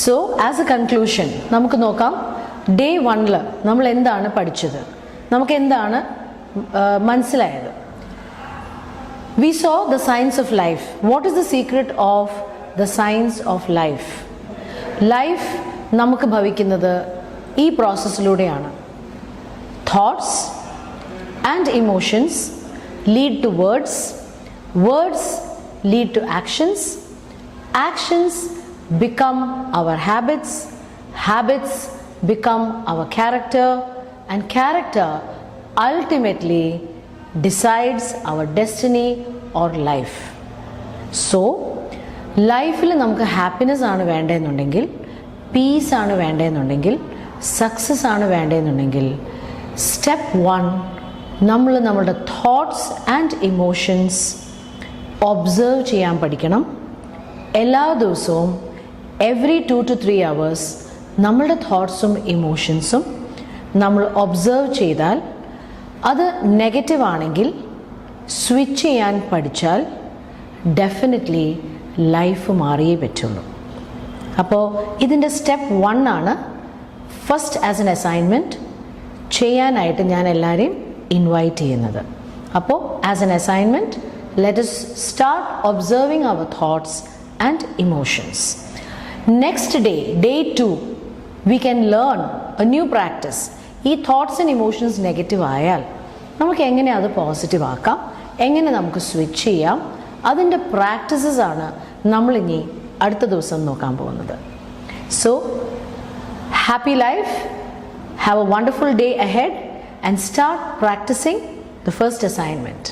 So as A conclusion നമുക്ക് നോക്കാം, day 1 നമ്മൾ എന്താണ് പഠിച്ചത്, നമുക്ക് എന്താണ് മനസ്സിലായത്. We saw the science of life. What is the secret of the science of life? Life നമുക്ക് ഭവിക്കുന്നത് ഈ പ്രോസസ്സിലൂടെയാണ്. Thoughts and emotions lead to words. Words lead to actions. Actions become our habits. Habits become our character. And character ultimately decides our destiny or life. So, ലൈഫിൽ നമുക്ക് happiness ആണ് വേണ്ടതെന്നുണ്ടെങ്കിൽ, piece ആണ് വേണ്ടതെന്നുണ്ടെങ്കിൽ, success ആണ് വേണ്ടതെന്നുണ്ടെങ്കിൽ, step 1 നമ്മൾ നമ്മുടെ thoughts and emotions observe ചെയ്യാൻ പഠിക്കണം. എല്ലാ ദിവസവും എവറി 2 to 3 hours നമ്മളുടെ തോട്ട്സും ഇമോഷൻസും നമ്മൾ ഒബ്സർവ് ചെയ്താൽ, അത് നെഗറ്റീവ് ആണെങ്കിൽ സ്വിച്ച് ചെയ്യാൻ പഠിച്ചാൽ ഡെഫിനറ്റ്ലി ലൈഫ് മാറിയേ പറ്റുള്ളൂ. അപ്പോൾ ഇതിൻ്റെ സ്റ്റെപ്പ് 1 ആണ്. ഫസ്റ്റ് ആസ് എൻ അസൈൻമെൻറ്റ് ചെയ്യാനായിട്ട് ഞാൻ എല്ലാവരെയും ഇൻവൈറ്റ് ചെയ്യുന്നത്. അപ്പോൾ as an assignment let us start observing our thoughts and emotions. Next day 2 we can learn a new practice. ഈ തോട്ട്സ് ആൻഡ് ഇമോഷൻസ് നെഗറ്റീവ് ആയാൽ നമുക്ക് എങ്ങനെ അത് പോസിറ്റീവ് ആക്കാം, എങ്ങനെ നമുക്ക് സ്വിച്ച് ചെയ്യാം, അതിൻ്റെ പ്രാക്ടീസസ് ആണ് നമ്മളിനി അടുത്ത ദിവസം നോക്കാൻ പോകുന്നത്. So happy life, have a wonderful day ahead and start practising the first assignment.